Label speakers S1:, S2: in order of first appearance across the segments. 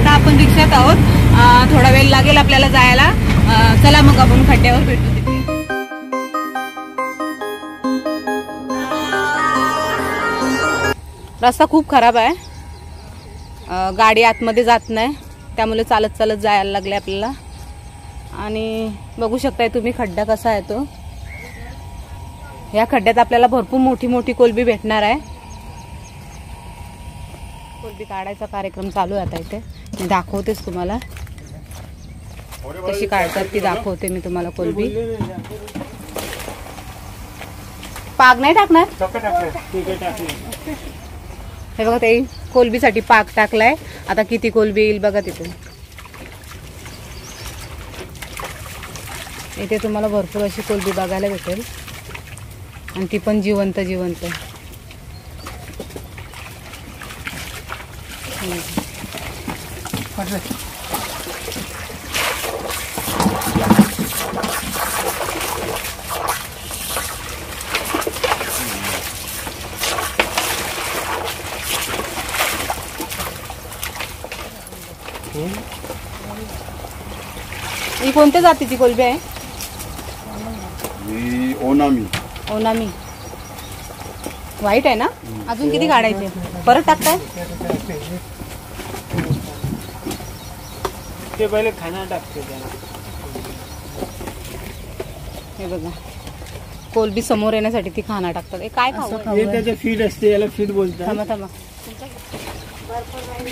S1: आता आपण रिक्षात आहोत, थोडा वेळ लागेल आपल्याला जायला। चला मग आपण खड्ड्यावर भेटू तिथे। रस्ता खूप खराब आहे, गाडी आतमध्ये जात नाही, त्यामुळे चालत चालत जायला लागले आपल्याला। आणि बघू शकताय तुम्ही खड्डा कसा आहे तो। या खड्ड्यात आपल्याला भरपूर मोठी मोठी कोलबी भेटणार आहे। कोलबी काढायचा कार्यक्रम चालू आहे आता इथे, मी दाखवतेच तुम्हाला कशी काढतात ती दाखवते मी तुम्हाला कोलबी। पाक नाही टाकणार, हे बघा ते कोलबीसाठी पाक टाकलाय। आता किती कोलबी येईल बघा तिथे। इथे तुम्हाला भरपूर अशी कोलबी बघायला भेटेल आणि ती पण जिवंत जिवंत। ही कोणत्या जातीची कोलबी आहे?
S2: ओनामी।
S1: ओनामी व्हाईट आहे ना? अजून किती काढायचे? परत टाकताय?
S3: ते पहिले खाना टाकते।
S1: हे बघा कोलबी समोर येण्यासाठी ती खाना टाकतात। हे काय खाऊ?
S3: हे त्याचे फीड असते, याला फीड बोलतात।
S1: थांबा थांबा,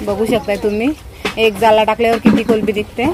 S1: बघू शकताय तुम्ही एक जाला टाकल्यावर किती कोलबी दिसते।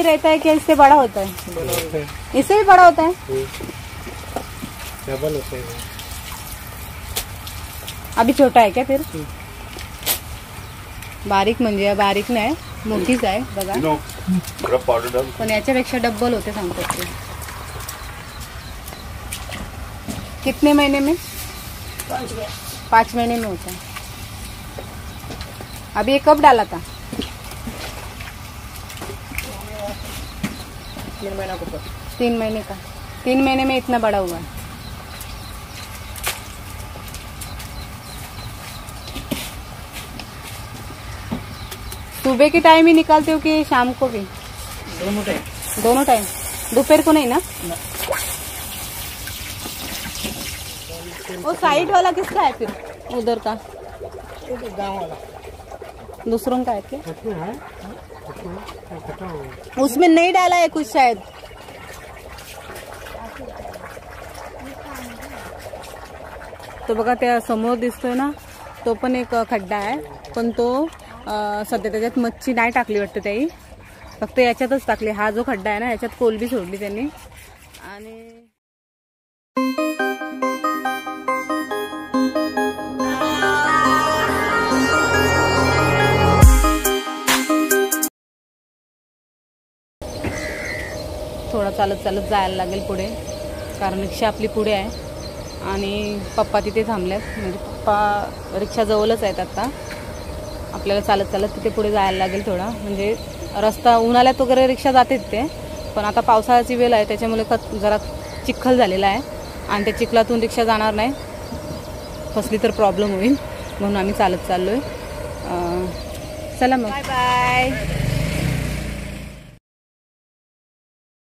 S1: रहता है क्या इससे बड़ा होता है? इससे भी बड़ा होता है?
S3: डबल होता है।
S1: अभी छोटा है क्या फिर? बारीक म्हणजे बारीक नाही, मोठीच आहे बघा, पण याच्यापेक्षा डबल होते सांगतात ते। कितने महीने में? 5 महीने में होता है। अभी ये कब डाला था?
S3: 3 महीना को।
S1: 3 महीने का। 3 महीने में इतना बड़ा हुआ है। सुबह के टाइम ही निकालते हो कि शाम को भी?
S3: दोनों टाइम।
S1: दोनों टाइम? दोपहर को नहीं ना? वो साइड वाला किसका है फिर? उधर का
S3: गाँव वाला
S1: दूसरों का है क्या? उसमें नहीं डाला है कुछ शायद। तो बघा त्या समोर दिसतोय ना, तो पण एक खड्डा आहे, पण तो सध्या त्याच्यात मच्छी नाही टाकली वाटतं त्याही, फक्त याच्यातच टाकली। हा जो खड्डा आहे ना, याच्यात कोलबी सोडली त्यांनी। आणि थोडा चालत चालत जायला लागेल पुढे, कारण रिक्षा आपली पुढे आहे आणि पप्पा तिथे थांबल्यात। म्हणजे पप्पा रिक्षा जवळच आहेत आता, आपल्याला चालत चालत तिथे पुढे जायला लागेल थोडा। म्हणजे रस्ता उन्हाळ्यात वगैरे रिक्षा जाते ते, पण आता पावसाळ्याची वेळ आहे त्याच्यामुळे जरा चिखल झालेला आहे आणि त्या चिखलातून रिक्षा जाणार नाही, फसली तर प्रॉब्लेम होईल, म्हणून आम्ही चालत चाललोय। चला मग बाय बाय.